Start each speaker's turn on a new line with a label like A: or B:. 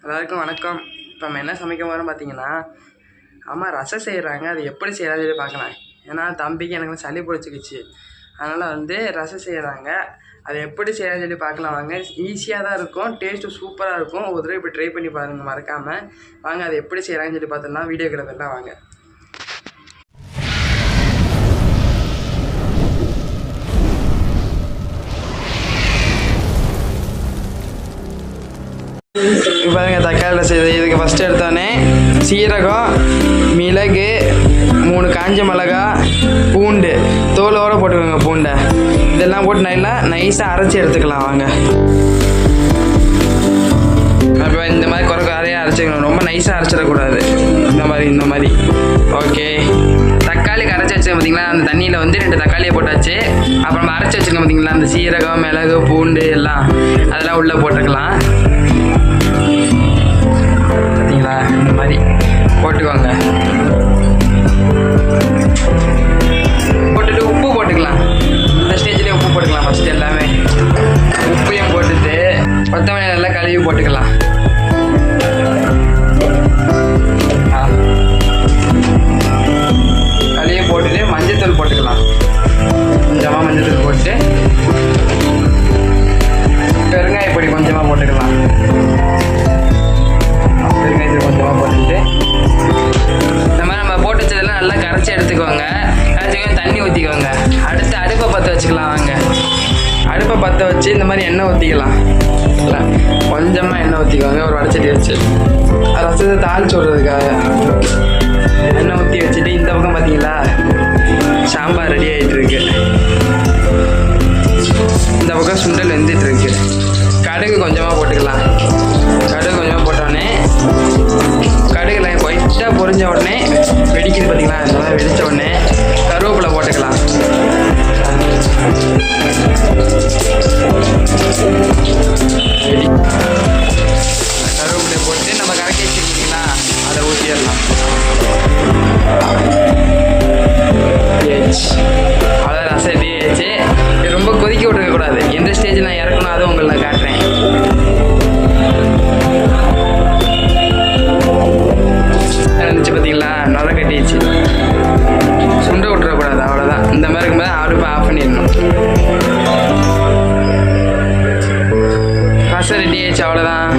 A: எல்லாருக்கும் வணக்கம். இப்போ நம்ம என்ன சமைக்க போகிறோம் பார்த்தீங்கன்னா, அம்மா ரசம் செய்கிறாங்க. அது எப்படி செய்கிறான்னு சொல்லி பார்க்கலாம். ஏன்னா தம்பிக்கு எனக்கு சளி பிடிச்சிக்கிச்சு, அதனால் ரசம் செய்கிறாங்க. அது எப்படி செய்கிறான்னு சொல்லி பார்க்கலாம் வாங்க. ஈஸியாக தான் இருக்கும், டேஸ்ட்டு சூப்பராக இருக்கும். ஒரு தடவை இப்படி ட்ரை பண்ணி பாருங்கள் மறக்காமல். வாங்க அது எப்படி செய்கிறாங்கன்னு சொல்லி பார்த்தோம்னா வீடியோக்குள்ள எல்லாம் வாங்க. பாருங்க தக்காளி செய்யுது. இதுக்கு ஃபஸ்ட்டு எடுத்தோடனே சீரகம், மிளகு, 3 காஞ்ச மிளகா, பூண்டு தோலோடு போட்டுக்கோங்க. பூண்டை இதெல்லாம் போட்டு நல்லா நைஸாக அரைச்சி எடுத்துக்கலாம் வாங்க. அப்போ இந்த மாதிரி குறையாக அரைச்சிக்கணும், ரொம்ப நைஸாக அரைச்சிடக்கூடாது. இந்த மாதிரி ஓகே. தக்காளி கரைச்சி வச்சு பார்த்தீங்களா, அந்த தண்ணியில் 2 தக்காளியை போட்டாச்சு. அப்புறம் அரைச்சி வச்சுருக்கோம் பார்த்தீங்களா, அந்த சீரகம், மிளகு, பூண்டு எல்லாம் அதெல்லாம் உள்ளே போட்டுக்கலாம். பார்த்தீங்களா, இந்த மாதிரி போட்டுக்கோங்க. போட்டுட்டு உப்பு போட்டுக்கலாம். இந்த ஸ்டேஜ்லேயே உப்பு போட்டுக்கலாம். ஃபஸ்ட்டு எல்லாமே உப்பையும் போட்டுட்டு கொத்தமல்லி நல்லா கழுவி போட்டுக்கலாம். கழுவி போட்டுட்டு மஞ்சத்தூள் போட்டுக்கலாம். கொஞ்சமாக மஞ்சத்தூள் போட்டு பெருங்காய பொடி கொஞ்சமாக போட்டுக்கலாம். பெருங்காயத்தூள் கொஞ்சமாக போட்டுட்டு நம்ம போட்டு வச்சதெல்லாம் நல்லா கரைச்சி எடுத்துக்கோங்க. தண்ணி ஊற்றிக்கோங்க. அடுத்து அடுப்பை பற்ற வச்சுக்கலாம் வாங்க. அடுப்பை பற்ற வச்சு இந்த மாதிரி எண்ணெய் ஊற்றிக்கலாம். கொஞ்சமாக எண்ணெய் ஊற்றிக்கோங்க. ஒரு வடச்சட்டி வச்சு ரசத்தை தாளிச்சு விடுறதுக்காக எண்ணெய் ஊற்றி வச்சுட்டு இந்த பக்கம் பார்த்தீங்களா சாம்பார் ரெடி ஆகிட்டு இருக்கு. இந்த பக்கம் சுண்டல் வெந்துட்டுருக்கு. கடுகு கொஞ்சமாக போட்டுக்கலாம். கடுகு கொஞ்சமாக போட்டோடனே கடுகுல ஒயிட்டாக பொரிஞ்ச உடனே வெடிக்குது பார்த்தீங்களா, இந்த மாதிரி வெடித்த உடனே கருவேப்பிலை போட்டுக்கலாம். கருவேப்பிலை போட்டு நம்ம கரைச்சி வச்சுருக்கீங்களா அதை ஊற்றிடலாம். அவ்வளோ ரசம் ரெடி ஆயிடுச்சு. ரொம்ப கொதிக்க விட்டுருக்கக்கூடாது. எந்த ஸ்டேஜில் நான் இறக்கணும் அதை உங்களுக்கு நான் காட்டுறேன். இருந்துச்சு பார்த்தீங்களா, நுரை கட்டிடுச்சு. சுண்டை விட்டுறக்கூடாது, அவ்வளோதான். இந்த மாதிரி இருக்கும்போது அடுப்பை ஆஃப் பண்ணிடணும். ரசம் ரெடி ஆயிடுச்சு, அவ்வளோதான்.